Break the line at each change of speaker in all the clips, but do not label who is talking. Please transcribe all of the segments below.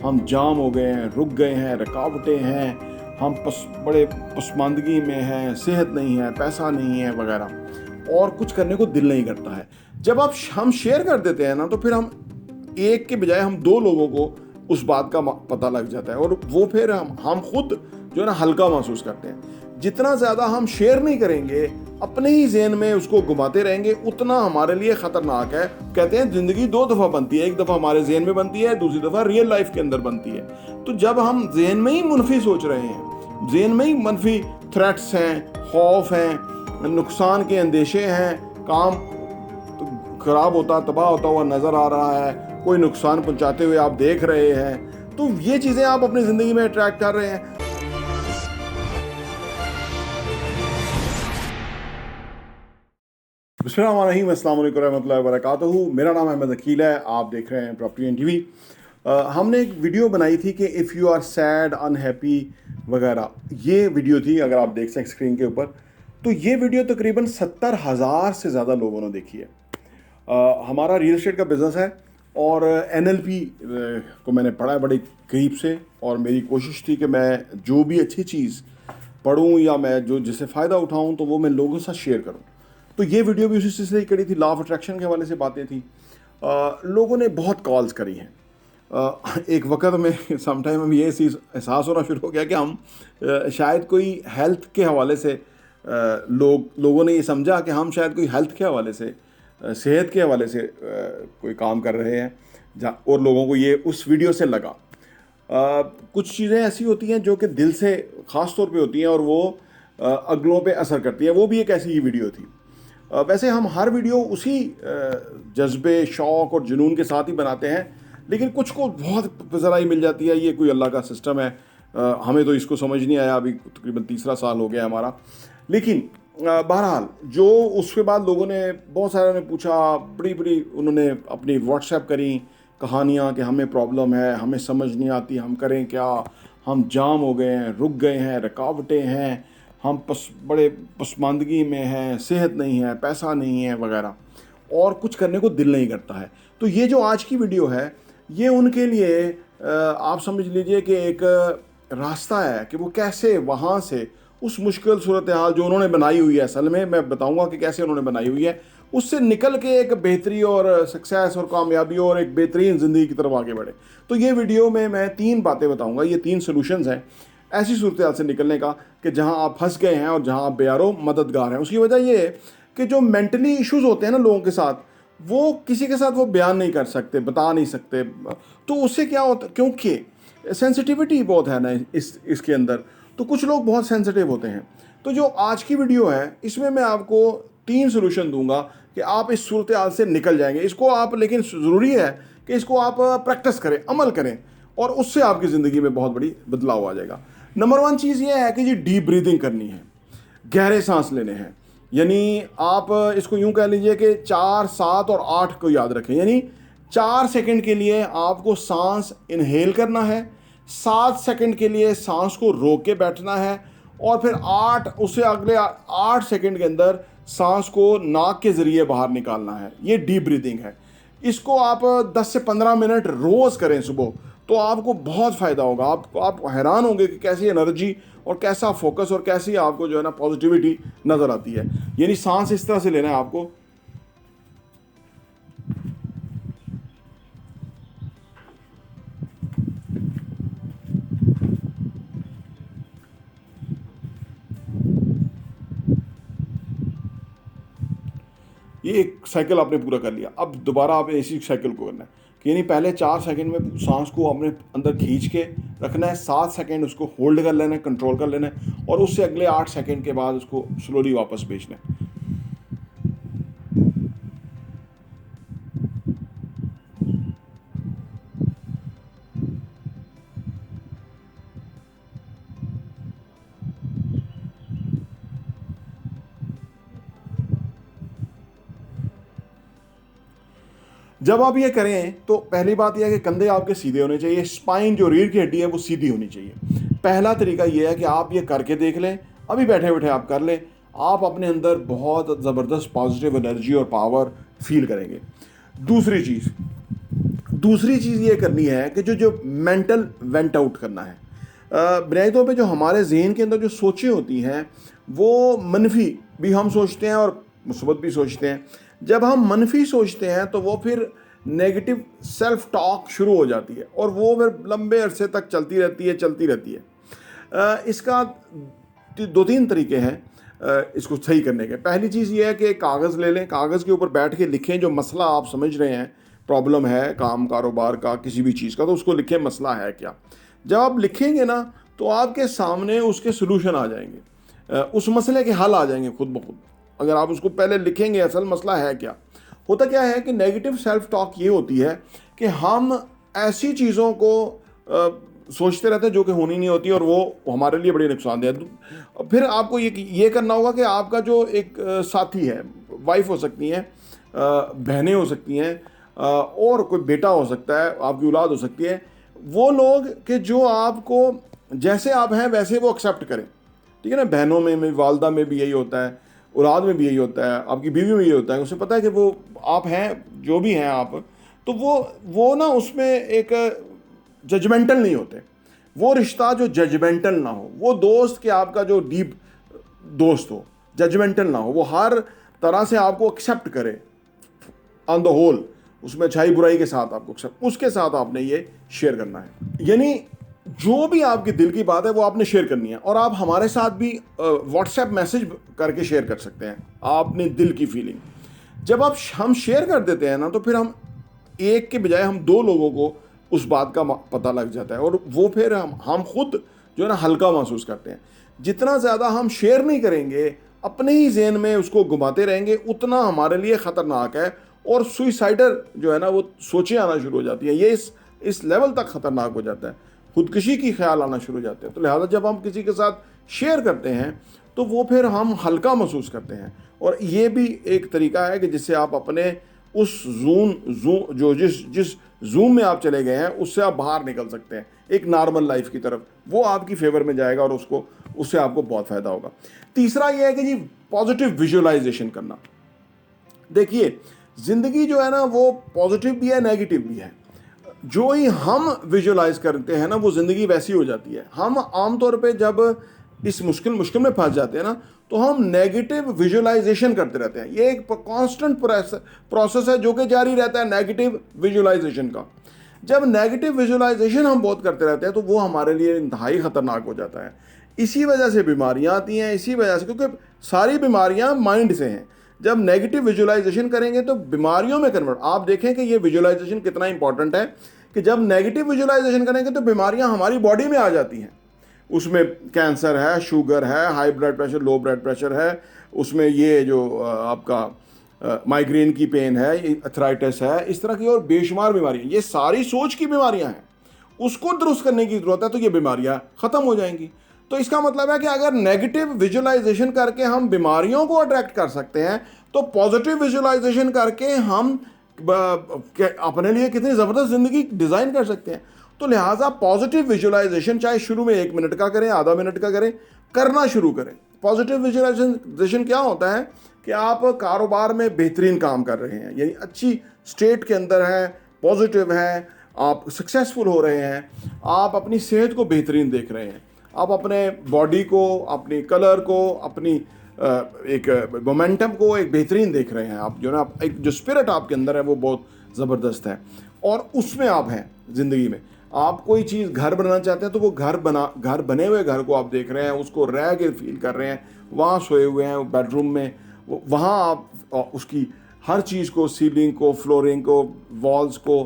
हम जाम हो गए हैं, रुक गए हैं, रुकावटें हैं, हम बड़े पसमानदगी में हैं, सेहत नहीं है, पैसा नहीं है वगैरह, और कुछ करने को दिल नहीं करता है। जब हम शेयर कर देते हैं ना, तो फिर हम एक के बजाय हम दो लोगों को उस बात का पता लग जाता है, और वो फिर हम खुद जो है ना हल्का महसूस करते हैं। जितना ज़्यादा हम शेयर नहीं करेंगे, अपने ही ज़हन में उसको घुमाते रहेंगे, उतना हमारे लिए ख़तरनाक है। कहते हैं ज़िंदगी दो दफ़ा बनती है, एक दफ़ा हमारे ज़हन में बनती है, दूसरी दफ़ा रियल लाइफ के अंदर बनती है। तो जब हम ज़हन में ही मुनफी सोच रहे हैं, ज़हन में ही मनफी थ्रेट्स हैं, खौफ हैं, नुकसान के अंदेशे हैं, काम खराब होता तबाह होता हुआ नज़र आ रहा है, कोई नुकसान पहुंचाते हुए आप देख रहे हैं, तो ये चीज़ें आप अपनी ज़िंदगी में अट्रैक्ट कर रहे हैं। बिस्मिल्लाहिर्रहमानिर्रहीम, अस्सलाम वालेकुम रहमतुल्लाहि व बरकातहू। मेरा नाम अहमद अकील है, आप देख रहे हैं प्रॉपर्टी एंड टीवी। हमने एक वीडियो बनाई थी कि if you are sad, unhappy वगैरह, ये वीडियो थी, अगर आप देख सकें स्क्रीन के ऊपर। तो ये वीडियो तकरीबन 70,000 से ज़्यादा लोगों ने देखी है। हमारा रियल एस्टेट का बिज़नेस है और NLP को मैंने पढ़ा है बड़े करीब से, और मेरी कोशिश थी कि मैं जो भी अच्छी चीज़ पढ़ूँ या मैं जो जिससे फ़ायदा उठाऊँ तो वो मैं लोगों के साथ शेयर करूँ। तो ये वीडियो भी उसी सिलसिले की करी थी, लॉ ऑफ अट्रैक्शन के हवाले से बातें थी। लोगों ने बहुत कॉल्स करी हैं। एक वक्त में समटाइम हम ये एहसास होना शुरू हो गया कि हम शायद कोई हेल्थ के हवाले से लोगों ने ये समझा कि हम शायद कोई हेल्थ के हवाले से, सेहत के हवाले से कोई काम कर रहे हैं, और लोगों को ये उस वीडियो से लगा। कुछ चीज़ें ऐसी होती हैं जो कि दिल से ख़ास तौर पे होती हैं और वो अगलों पे असर करती है। वो भी एक ऐसी ही वीडियो थी। वैसे हम हर वीडियो उसी जज्बे, शौक़ और जुनून के साथ ही बनाते हैं, लेकिन कुछ को बहुत फ़ज़लाई मिल जाती है। ये कोई अल्लाह का सिस्टम है। हमें तो इसको समझ नहीं आया, अभी तकरीबन तीसरा साल हो गया हमारा। लेकिन बहरहाल जो उसके बाद लोगों ने बहुत सारे ने पूछा, बड़ी बड़ी उन्होंने अपनी व्हाट्सएप करी कहानियाँ कि हमें प्रॉब्लम है, हमें समझ नहीं आती, हम करें क्या, हम जाम हो गए हैं, रुक गए हैं, रुकावटें हैं, हम बड़े पसमानदगी में हैं, सेहत नहीं है, पैसा नहीं है वगैरह, और कुछ करने को दिल नहीं करता है। तो ये जो आज की वीडियो है, ये उनके लिए आप समझ लीजिए कि एक रास्ता है कि वो कैसे वहाँ से उस मुश्किल सूरत हाल जो उन्होंने बनाई हुई है, असल में मैं बताऊँगा कि कैसे उन्होंने बनाई हुई है, उससे निकल के एक बेहतरी और सक्सेस और कामयाबी और एक बेहतरीन ज़िंदगी की तरफ आगे बढ़े। तो ये वीडियो में मैं 3 बातें बताऊँगा, ये 3 सोल्यूशंस हैं ऐसी सूरत हाल से निकलने का कि जहां आप फंस गए हैं और जहां आप बेयारो मददगार हैं। उसकी वजह यह है कि जो मेंटली इश्यूज होते हैं ना लोगों के साथ, वो किसी के साथ वो बयान नहीं कर सकते, बता नहीं सकते। तो उससे क्या होता, क्योंकि सेंसिटिविटी बहुत है ना इसके अंदर, तो कुछ लोग बहुत सेंसिटिव होते हैं। तो जो आज की वीडियो है, इसमें मैं आपको 3 सोल्यूशन दूंगा कि आप इस सूरत हाल से निकल जाएंगे। इसको आप, लेकिन ज़रूरी है कि इसको आप प्रैक्टिस करें, अमल करें, और उससे आपकी ज़िंदगी में बहुत बड़ी बदलाव आ जाएगा। नंबर 1 चीज़ ये है कि जी डीप ब्रीदिंग करनी है, गहरे सांस लेने हैं। यानी आप इसको यूं कह लीजिए कि 4, 7 और 8 को याद रखें। यानी 4 सेकंड के लिए आपको सांस इनहेल करना है, 7 सेकंड के लिए सांस को रोक के बैठना है, और फिर 8 उससे अगले 8 सेकंड के अंदर सांस को नाक के ज़रिए बाहर निकालना है। ये डीप ब्रीदिंग है। इसको आप 10 से 15 मिनट रोज़ करें सुबह, तो आपको बहुत फ़ायदा होगा। आप हैरान होंगे कि कैसी एनर्जी और कैसा फोकस और कैसी आपको जो है ना पॉजिटिविटी नज़र आती है। यानी सांस इस तरह से लेना है आपको। ये एक साइकिल आपने पूरा कर लिया। अब दोबारा आप इसी साइकिल को करना है कि यानी पहले 4 सेकंड में सांस को अपने अंदर खींच के रखना है, 7 सेकंड उसको होल्ड कर लेना है, कंट्रोल कर लेना है, और उससे अगले 8 सेकंड के बाद उसको स्लोली वापस भेजना है। जब आप ये करें तो पहली बात यह है कि कंधे आपके सीधे होने चाहिए, स्पाइन जो रीढ़ की हड्डी है वो सीधी होनी चाहिए। पहला तरीका यह है कि आप ये करके देख लें, अभी बैठे बैठे आप कर लें, आप अपने अंदर बहुत ज़बरदस्त पॉजिटिव एनर्जी और पावर फील करेंगे। दूसरी चीज़, दूसरी चीज़ ये करनी है कि जो मेंटल वेंट आउट करना है। बुनियादी तौर पे जो हमारे जहन के अंदर जो सोचें होती हैं वो मनफी भी हम सोचते हैं और मुस्बत भी सोचते हैं। जब हम मनफी सोचते हैं तो वो फिर नेगेटिव सेल्फ टॉक शुरू हो जाती है और वो फिर लंबे अरसे तक चलती रहती है। इसका 2-3 तरीके हैं इसको सही करने के। पहली चीज़ ये है कि कागज़ ले लें, कागज़ के ऊपर बैठ के लिखें जो मसला आप समझ रहे हैं, प्रॉब्लम है काम कारोबार का किसी भी चीज़ का, तो उसको लिखें मसला है क्या। जब आप लिखेंगे ना तो आपके सामने उसके सलूशन आ जाएंगे, उस मसले के हल आ जाएंगे खुद ब खुद। अगर आप उसको पहले लिखेंगे असल मसला है क्या। होता क्या है कि नेगेटिव सेल्फ टॉक ये होती है कि हम ऐसी चीज़ों को सोचते रहते हैं जो कि होनी नहीं होती और वो हमारे लिए बड़ी नुकसानदेह। फिर आपको ये करना होगा कि आपका जो एक साथी है, वाइफ हो सकती हैं, बहनें हो सकती हैं, और कोई बेटा हो सकता है, आपकी औलाद हो सकती है, वो लोग कि जो आपको जैसे आप हैं वैसे वो एक्सेप्ट करें। ठीक है ना। बहनों में वालदा में भी यही होता है, औलाद में भी यही होता है, आपकी बीवी में यही होता है। उसे पता है कि वो आप हैं जो भी हैं आप, तो वो ना उसमें एक जजमेंटल नहीं होते। वो रिश्ता जो जजमेंटल ना हो, वो दोस्त कि आपका जो डीप दोस्त हो, जजमेंटल ना हो, वो हर तरह से आपको एक्सेप्ट करे ऑन द होल, उसमें अच्छाई बुराई के साथ आपको एक्सेप्ट, उसके साथ आपने ये शेयर करना है। यानी जो भी आपके दिल की बात है वो आपने शेयर करनी है। और आप हमारे साथ भी व्हाट्सएप मैसेज करके शेयर कर सकते हैं आपने दिल की फीलिंग। जब हम शेयर कर देते हैं ना तो फिर हम एक के बजाय हम 2 लोगों को उस बात का पता लग जाता है और वो फिर हम खुद जो है ना हल्का महसूस करते हैं। जितना ज़्यादा हम शेयर नहीं करेंगे, अपने ही जहन में उसको घुमाते रहेंगे, उतना हमारे लिए ख़तरनाक है और सुइसाइडर जो है ना वो सोचें आना शुरू हो जाती हैं। ये इस लेवल तक ख़तरनाक हो जाता है, खुदकुशी की ख्याल आना शुरू हो जाते हैं। तो लिहाजा जब हम किसी के साथ शेयर करते हैं तो वो फिर हम हल्का महसूस करते हैं। और ये भी एक तरीका है कि जिससे आप अपने उस जिस जूम में आप चले गए हैं उससे आप बाहर निकल सकते हैं एक नॉर्मल लाइफ की तरफ। वो आपकी फेवर में जाएगा और उससे आपको बहुत फ़ायदा होगा। तीसरा ये है कि जी पॉजिटिव विजुअलाइजेशन करना। देखिए ज़िंदगी जो है ना वो पॉजिटिव भी है, नेगेटिव भी है। जो ही हम विजुअलाइज करते हैं ना वो ज़िंदगी वैसी हो जाती है। हम आमतौर पे जब इस मुश्किल में फंस जाते हैं ना तो हम नेगेटिव विजुअलाइजेशन करते रहते हैं। ये एक कांस्टेंट प्रोसेस है जो कि जारी रहता है नेगेटिव विजुअलाइजेशन का। जब नेगेटिव विजुअलाइजेशन हम बहुत करते रहते हैं तो वो हमारे लिए इंतहाई ख़तरनाक हो जाता है। इसी वजह से बीमारियाँ आती हैं, इसी वजह से, क्योंकि सारी बीमारियाँ माइंड से हैं। जब नेगेटिव विजुअलाइजेशन करेंगे तो बीमारियों में कन्वर्ट। आप देखें कि ये विजुअलाइजेशन कितना इंपॉर्टेंट है कि जब नेगेटिव विजुअलाइजेशन करेंगे तो बीमारियां हमारी बॉडी में आ जाती हैं। उसमें कैंसर है, शुगर है, high blood pressure, low blood pressure है, उसमें ये जो आपका माइग्रेन की पेन है, अर्थराइटिस है, इस तरह की और बेशुमार बीमारियां, ये सारी सोच की बीमारियां हैं। उसको दुरुस्त करने की ज़रूरत है तो ये बीमारियां ख़त्म हो जाएंगी। तो इसका मतलब है कि अगर नेगेटिव विजुअलाइजेशन करके हम बीमारियों को अट्रैक्ट कर सकते हैं तो पॉजिटिव विजुअलाइजेशन करके हम अपने लिए कितनी ज़बरदस्त ज़िंदगी डिज़ाइन कर सकते हैं। तो लिहाजा पॉजिटिव विजुअलाइजेशन चाहे शुरू में 1 मिनट का करें, आधा मिनट का करें, करना शुरू करें। पॉजिटिव विजुअलाइजेशन क्या होता है कि आप कारोबार में बेहतरीन काम कर रहे हैं, यानी अच्छी स्टेट के अंदर हैं, पॉजिटिव हैं, आप सक्सेसफुल हो रहे हैं, आप अपनी सेहत को बेहतरीन देख रहे हैं, आप अपने बॉडी को, अपनी कलर को, अपनी एक मोमेंटम को एक बेहतरीन देख रहे हैं। आप जो ना एक जो स्पिरिट आपके अंदर है वो बहुत ज़बरदस्त है और उसमें आप हैं ज़िंदगी में। आप कोई चीज़ घर बनाना चाहते हैं तो वो घर बने हुए घर को आप देख रहे हैं, उसको रह के फील कर रहे हैं, वहाँ सोए हुए हैं बेडरूम में, वहाँ आप उसकी हर चीज़ को, सीलिंग को, फ्लोरिंग को, वॉल्स को,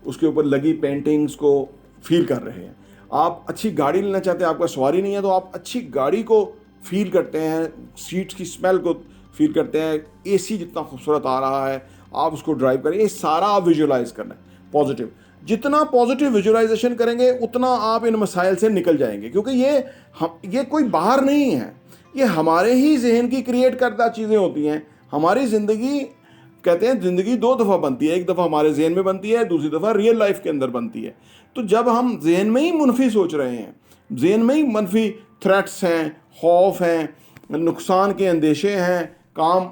उसके ऊपर लगी पेंटिंग्स को फील कर रहे हैं। आप अच्छी गाड़ी लेना चाहते हैं, आपका सवारी नहीं है तो आप अच्छी गाड़ी को फील करते हैं, सीट्स की स्मेल को फील करते हैं, एसी जितना खूबसूरत आ रहा है आप उसको ड्राइव करें। ये सारा आप विजुअलाइज करना है पॉजिटिव। जितना पॉजिटिव विजुअलाइजेशन करेंगे उतना आप इन मसाइल से निकल जाएंगे, क्योंकि ये कोई बाहर नहीं है, ये हमारे ही जहन की क्रिएट करदा चीज़ें होती हैं। हमारी ज़िंदगी, कहते हैं ज़िंदगी 2 दफ़ा बनती है, एक दफ़ा हमारे जहन में बनती है, दूसरी दफ़ा रियल लाइफ के अंदर बनती है। तो जब हम जहन में ही मुनफी सोच रहे हैं, जहन में ही मनफी थ्रेट्स हैं, खौफ हैं, नुकसान के अंदेशे हैं, काम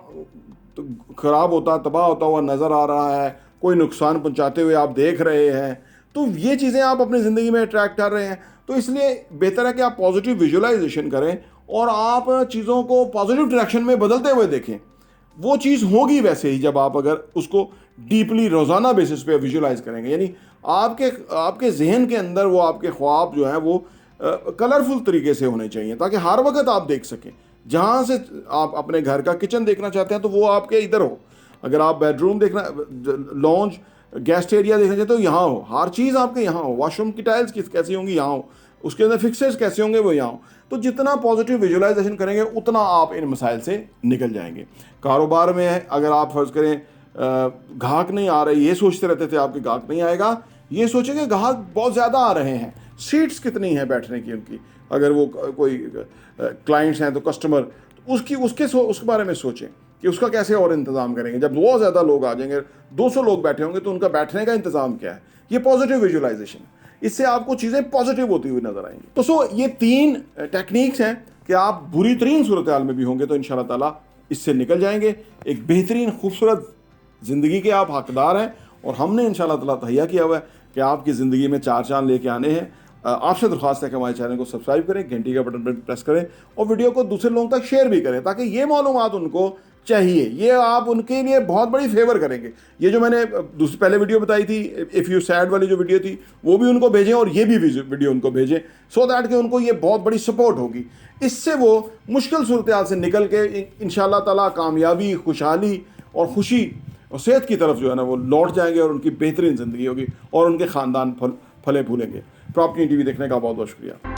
तो ख़राब होता, तबाह होता हुआ नज़र आ रहा है, कोई नुकसान पहुंचाते हुए आप देख रहे हैं, तो ये चीज़ें आप अपनी ज़िंदगी में अट्रैक्ट कर रहे हैं। तो इसलिए बेहतर है कि आप पॉजिटिव विजुअलाइजेशन करें और आप चीज़ों को पॉजिटिव डायरेक्शन में बदलते हुए देखें। वो चीज़ होगी वैसे ही जब आप अगर उसको डीपली रोज़ाना बेसिस पे विजुअलाइज करेंगे, यानी आपके जहन के अंदर वो आपके ख्वाब जो है वो कलरफुल तरीके से होने चाहिए, ताकि हर वक्त आप देख सकें। जहाँ से आप अपने घर का किचन देखना चाहते हैं तो वो आपके इधर हो, अगर आप बेडरूम देखना, लॉन्ज, गेस्ट एरिया देखना चाहते हो यहाँ हो, हर चीज़ आपके यहाँ हो, वॉशरूम की टाइल्स कैसी होंगी यहाँ हो, उसके अंदर फिक्सर्स कैसे होंगे वो यहाँ हो। तो जितना पॉजिटिव विजुअलाइजेशन करेंगे उतना आप इन मसाइल से निकल जाएंगे। कारोबार में अगर आप फर्ज करें ग्राहक नहीं आ रहे, ये सोचते रहते थे आपके ग्राहक नहीं आएगा, ये सोचेंगे ग्राहक बहुत ज़्यादा आ रहे हैं, सीट्स कितनी हैं बैठने की उनकी, अगर वो कोई क्लाइंट्स हैं तो कस्टमर, तो उसके बारे में सोचें कि उसका कैसे और इंतज़ाम करेंगे। जब बहुत ज़्यादा लोग आ जाएंगे, 200 लोग बैठे होंगे, तो उनका बैठने का इंतज़ाम क्या है। ये पॉजिटिव विजुअलाइजेशन, इससे आपको चीज़ें पॉजिटिव होती हुई नजर आएंगी। तो ये 3 टेक्निक्स हैं कि आप बुरी तरीन सूरत हाल में भी होंगे तो इंशाल्लाह ताला इससे निकल जाएंगे। एक बेहतरीन खूबसूरत ज़िंदगी के आप हकदार हैं और हमने इंशाल्लाह ताला तहैया किया हुआ है कि आपकी ज़िंदगी में 4 चांद लेके आने हैं। आपसे दरख्वास्त है कि हमारे चैनल को सब्सक्राइब करें, घंटी का बटन पर प्रेस करें और वीडियो को दूसरे लोगों तक शेयर भी करें, ताकि ये मालूमात उनको चाहिए, ये आप उनके लिए बहुत बड़ी फेवर करेंगे। ये जो मैंने पहले वीडियो बताई थी, इफ़ यू सैड वाली जो वीडियो थी, वो भी उनको भेजें और ये भी वीडियो उनको भेजें, सो दैट कि उनको ये बहुत बड़ी सपोर्ट होगी। इससे वो मुश्किल सूरत हाल से निकल के इंशाल्लाह ताला कामयाबी, खुशहाली और खुशी और सेहत की तरफ जो है ना वो लौट जाएंगे और उनकी बेहतरीन ज़िंदगी होगी और उनके ख़ानदान फले फूलेंगे। प्रॉपर्टी टीवी देखने का बहुत बहुत शुक्रिया।